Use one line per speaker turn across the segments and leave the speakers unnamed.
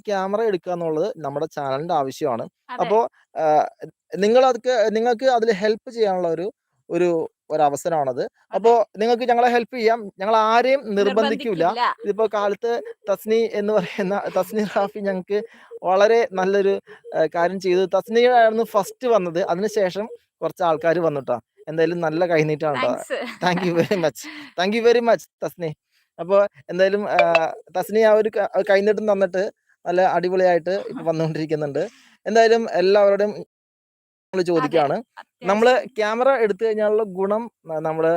Camera എടുക്കുക എന്നുള്ളത് നമ്മുടെ ചാനലിന്റെ ആവശ്യമാണ്.
അതെ.
അപ്പോൾ നിങ്ങൾക്ക് അതിൽ ഹെൽപ്പ് ചെയ്യാനുള്ള ഒരു ഒരവസരമാണത്.
അതെ.
അപ്പോൾ നിങ്ങൾക്ക് ഞങ്ങളെ ഹെൽപ്പ് ചെയ്യാം. ഞങ്ങൾ ആരെയും നിർബന്ധിക്കൂല.
നിർബന്ധിക്കില്ല.
ഇതിപ്പോ കാലത്ത് തസ്നി റാഫി ഞങ്ങൾക്ക് വളരെ നല്ലൊരു കാര്യം ചെയ്തു. തസ്നിയായിരുന്നു ഫസ്റ്റ് വന്നത്. അതിനുശേഷം കുറച്ച് ആൾക്കാർ വന്നുട്ടോ. എന്തായാലും നല്ല കൈനീട്ടാണ് ട്ടോ.
Thanks.
Thank you very much. Thank you very much Tasni. അപ്പോൾ എന്തായാലും തസ്നി ആ ഒരു കൈനീട്ടം തന്നിട്ട് നല്ല അടിപൊളിയായിട്ട് ഇപ്പൊ വന്നുകൊണ്ടിരിക്കുന്നുണ്ട്. എന്തായാലും എല്ലാവരോടും നമ്മള്
അതെ.
ചോദിക്കാണ്. നമ്മള്
അത്യാവശ്യം.
ക്യാമറ എടുത്തു കഴിഞ്ഞാലുള്ള ഗുണം നമ്മുടെ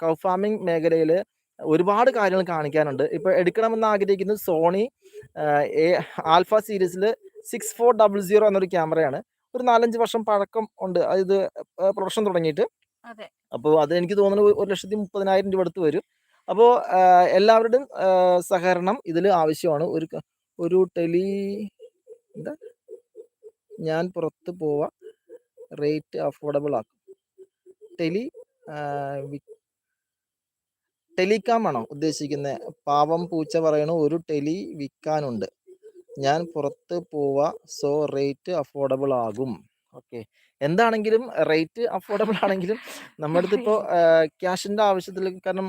കൗ ഫാമിംഗ് മേഖലയില് ഒരുപാട് കാര്യങ്ങൾ കാണിക്കാനുണ്ട്. ഇപ്പൊ എടുക്കണമെന്ന് ആഗ്രഹിക്കുന്നത് സോണി ആൽഫ സീരീസില് 6400 എന്നൊരു ക്യാമറയാണ്. ഒരു 4-5 വർഷം പഴക്കം ഉണ്ട്. ഇത് പ്രൊഡക്ഷൻ തുടങ്ങിയിട്ട്.
അതെ.
അപ്പോൾ അത് എനിക്ക് തോന്നുന്നു 1,30,000 രൂപ അടുത്ത് വരും. അപ്പോൾ എല്ലാവരുടെയും സഹകരണം ഇതിൽ ആവശ്യമാണ്. ഒരു എന്താ ഞാൻ പുറത്ത് പോവാ റേറ്റ് അഫോർഡബിൾ ആക്കും. ടെലി ടെലികാം ആണോ ഉദ്ദേശിക്കുന്നത്? പാവം പൂച്ച പറയണു ഒരു ടെലി വിൽക്കാനുണ്ട്. ഞാൻ പുറത്ത് പോവാ സോ റേറ്റ് അഫോർഡബിൾ ആകും. ഓക്കെ. എന്താണെങ്കിലും റേറ്റ് അഫോർഡബിൾ ആണെങ്കിലും നമ്മുടെ അടുത്ത് ഇപ്പോൾ ക്യാഷിൻ്റെ ആവശ്യത്തിൽ, കാരണം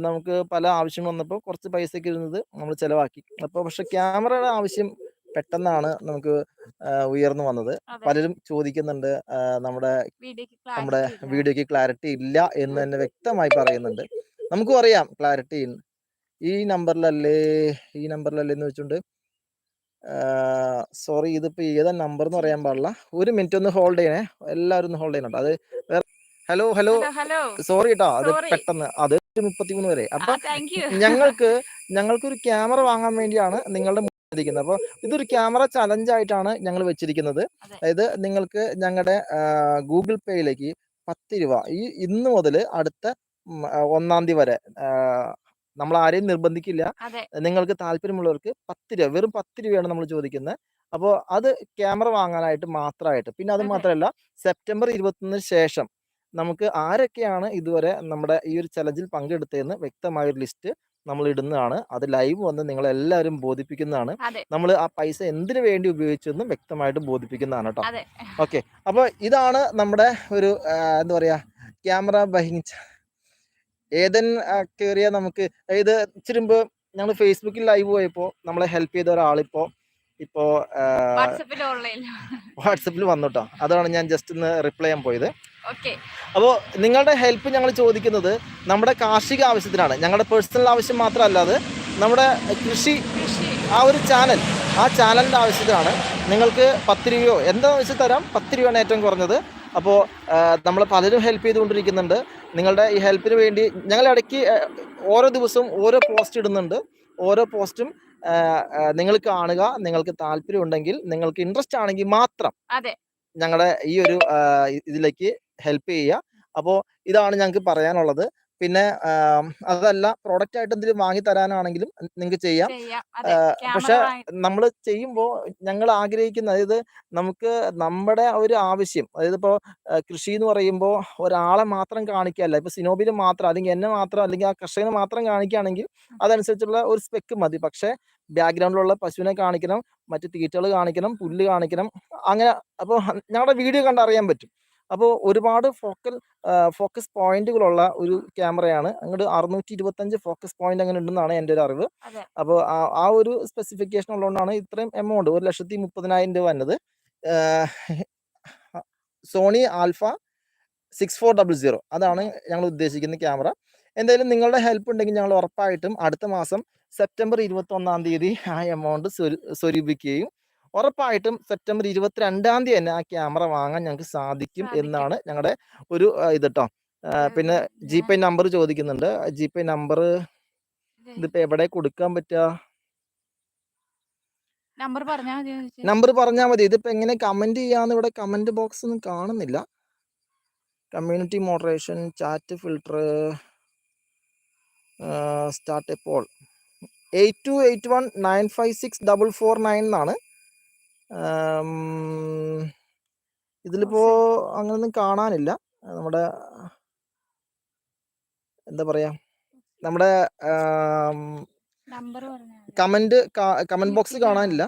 നമുക്ക് പല ആവശ്യങ്ങൾ വന്നപ്പോൾ കുറച്ച് പൈസയൊക്കെ ഇരുന്നത് നമ്മൾ ചിലവാക്കി. അപ്പോൾ പക്ഷെ ക്യാമറയുടെ ആവശ്യം പെട്ടെന്നാണ് നമുക്ക് ഉയർന്നു വന്നത്.
അതെ.
പലരും ചോദിക്കുന്നുണ്ട്, നമ്മുടെ
വീഡിയോക്ക്
നമ്മുടെ
ക്ലാരിറ്റി ഇല്ല.
വീഡിയോക്ക് ക്ലാരിറ്റി ഇല്ല എന്ന് തന്നെ വ്യക്തമായി പറയുന്നുണ്ട്. നമുക്കും അറിയാം ക്ലാരിറ്റി ഈ നമ്പറിലല്ലേ എന്ന് വെച്ചുകൊണ്ട് സോറി, ഇതിപ്പോ ഏതാ നമ്പർ എന്ന് പറയാൻ പാടില്ല. ഒരു മിനിറ്റ് ഒന്ന് ഹോൾഡ് ചെയ്യണേ. എല്ലാവരും ഒന്ന് ഹോൾഡ് ചെയ്യണം. അത് ഹലോ ഹലോ
ഹലോ.
സോറി കേട്ടോ, അത്
സോറി.
പെട്ടെന്ന് അത് 33 വരെ. അപ്പൊ
താങ്ക് യു.
ഞങ്ങൾക്കൊരു ക്യാമറ വാങ്ങാൻ വേണ്ടിയാണ് നിങ്ങളുടെ മുന്നിലിരിക്കുന്നത്. അപ്പോൾ ഇതൊരു ക്യാമറ ചലഞ്ച് ആയിട്ടാണ് ഞങ്ങൾ വെച്ചിരിക്കുന്നത്.
അതെ.
അതായത് നിങ്ങൾക്ക് ഞങ്ങളുടെ ഗൂഗിൾ പേയിലേക്ക് 10 രൂപ ഇന്ന് മുതൽ അടുത്ത 1-ാം തീയതി വരെ നമ്മൾ ആരെയും നിർബന്ധിക്കില്ല.
അതെ.
നിങ്ങൾക്ക് താല്പര്യമുള്ളവർക്ക് 10 രൂപ, വെറും 10 രൂപയാണ് നമ്മൾ ചോദിക്കുന്നത്. അപ്പോൾ അത് ക്യാമറ വാങ്ങാനായിട്ട് മാത്രമായിട്ട്. പിന്നെ അത്
അതെ.
മാത്രമല്ല, സെപ്റ്റംബർ 21 ശേഷം നമുക്ക് ആരൊക്കെയാണ് ഇതുവരെ നമ്മുടെ ഈ ഒരു ചലഞ്ചിൽ പങ്കെടുത്തതെന്ന് വ്യക്തമായൊരു ലിസ്റ്റ് നമ്മൾ ഇടുന്നതാണ്. അത് ലൈവ് വന്ന് നിങ്ങളെല്ലാവരും ബോധിപ്പിക്കുന്നതാണ്.
അതെ.
നമ്മൾ ആ പൈസ എന്തിനു വേണ്ടി ഉപയോഗിച്ചെന്നും വ്യക്തമായിട്ട് ബോധിപ്പിക്കുന്നതാണ് കേട്ടോ.
അതെ.
ഓക്കെ. അപ്പോൾ ഇതാണ് നമ്മുടെ ഒരു എന്താ പറയുക, ക്യാമറ ബൈങ് ഏതൻ കയറിയ നമുക്ക് ഇത് ഇച്ചിരി മുമ്പ് ഞങ്ങൾ ഫേസ്ബുക്കിൽ ലൈവ് പോയപ്പോൾ നമ്മളെ ഹെൽപ്പ് ചെയ്ത ഒരാളിപ്പോൾ വാട്സപ്പിൽ വന്നുട്ടോ. അതാണ് ഞാൻ ജസ്റ്റ് ഒന്ന് റിപ്ലൈ ചെയ്യാൻ പോയത്.
ഓക്കെ.
അപ്പോൾ നിങ്ങളുടെ ഹെൽപ്പ് ഞങ്ങൾ ചോദിക്കുന്നത് നമ്മുടെ കാർഷിക ആവശ്യത്തിനാണ്. ഞങ്ങളുടെ പേഴ്സണൽ ആവശ്യം മാത്രമല്ല, അത് നമ്മുടെ കൃഷി ആ ഒരു ചാനലിൻ്റെ ആവശ്യത്തിനാണ്. നിങ്ങൾക്ക് 10 രൂപയോ എന്താണെന്ന് വെച്ചാൽ തരാം. 10 രൂപയാണ് ഏറ്റവും കുറഞ്ഞത്. അപ്പോൾ നമ്മൾ പലരും ഹെൽപ്പ് ചെയ്തുകൊണ്ടിരിക്കുന്നുണ്ട്. നിങ്ങളുടെ ഈ ഹെൽപ്പിന് വേണ്ടി ഞങ്ങൾ ഇടയ്ക്ക് ഓരോ ദിവസവും ഓരോ പോസ്റ്റ് ഇടുന്നുണ്ട്. ഓരോ പോസ്റ്റും നിങ്ങൾ കാണുക. നിങ്ങൾക്ക് താല്പര്യം ഉണ്ടെങ്കിൽ, നിങ്ങൾക്ക് ഇൻട്രസ്റ്റ് ആണെങ്കിൽ മാത്രം ഞങ്ങളുടെ ഈ ഒരു ഇതിലേക്ക് ഹെൽപ്പ് ചെയ്യുക. അപ്പോൾ ഇതാണ് ഞങ്ങൾക്ക് പറയാനുള്ളത്. പിന്നെ അതല്ല, പ്രോഡക്റ്റ് ആയിട്ട് എന്തെങ്കിലും വാങ്ങി തരാനാണെങ്കിലും നിങ്ങൾക്ക് ചെയ്യാം. പക്ഷെ നമ്മൾ ചെയ്യുമ്പോൾ ഞങ്ങൾ ആഗ്രഹിക്കുന്ന, അതായത് നമുക്ക് നമ്മുടെ ഒരു ആവശ്യം, അതായത് ഇപ്പോൾ കൃഷി എന്ന് പറയുമ്പോൾ ഒരാളെ മാത്രം കാണിക്കുകയല്ല. ഇപ്പോൾ സിനോബിൽ മാത്രം, അല്ലെങ്കിൽ എന്നെ മാത്രം, അല്ലെങ്കിൽ ആ കർഷകനെ മാത്രം കാണിക്കുകയാണെങ്കിൽ അതനുസരിച്ചുള്ള ഒരു സ്പെക്ക് മതി. പക്ഷേ ബാക്ക്ഗ്രൗണ്ടിലുള്ള പശുവിനെ കാണിക്കണം, മറ്റു തീറ്റകൾ കാണിക്കണം, പുല്ല് കാണിക്കണം, അങ്ങനെ. അപ്പോൾ ഞങ്ങളുടെ വീഡിയോ കണ്ടറിയാൻ പറ്റും. അപ്പോൾ ഒരുപാട് ഫോക്കസ് പോയിന്റുകളുള്ള ഒരു ക്യാമറയാണ്. അങ്ങോട്ട് 625 ഫോക്കസ് പോയിന്റ് അങ്ങനെ ഉണ്ടെന്നാണ് എൻ്റെ ഒരു അറിവ്. അപ്പോൾ ആ ഒരു സ്പെസിഫിക്കേഷൻ ഉള്ളതുകൊണ്ടാണ് ഇത്രയും എമൗണ്ട് 1,30,000 രൂപ വന്നത്. സോണി ആൽഫ 6400 അതാണ് ഞങ്ങൾ ഉദ്ദേശിക്കുന്ന ക്യാമറ. എന്തായാലും നിങ്ങളുടെ ഹെൽപ്പ് ഉണ്ടെങ്കിൽ ഞങ്ങൾ ഉറപ്പായിട്ടും അടുത്ത മാസം സെപ്റ്റംബർ 21 തീയതി ആ എമൗണ്ട് സ്വരൂപിക്കുകയും ഉറപ്പായിട്ടും സെപ്റ്റംബർ 22 തീയതി തന്നെ ആ ക്യാമറ വാങ്ങാൻ ഞങ്ങൾക്ക് സാധിക്കും എന്നാണ് ഞങ്ങളുടെ ഒരു ഇത് ട്ടോ. പിന്നെ GPay നമ്പർ ചോദിക്കുന്നുണ്ട്. GPay നമ്പർ ഇതിപ്പോൾ എവിടെ കൊടുക്കാൻ പറ്റുക? നമ്പർ പറഞ്ഞാൽ മതി. ഇതിപ്പോൾ എങ്ങനെ കമന്റ് ചെയ്യാന്ന് ഇവിടെ കമന്റ് ബോക്സ് ഒന്നും കാണുന്നില്ല. Community moderation, chat filter, start a poll 8281956449 എന്നാണ്. ഇതിലിപ്പോ അങ്ങനൊന്നും കാണാനില്ല. നമ്മുടെ എന്താ പറയാ, നമ്മുടെ കമന്റ് ബോക്സ് കാണാനില്ല.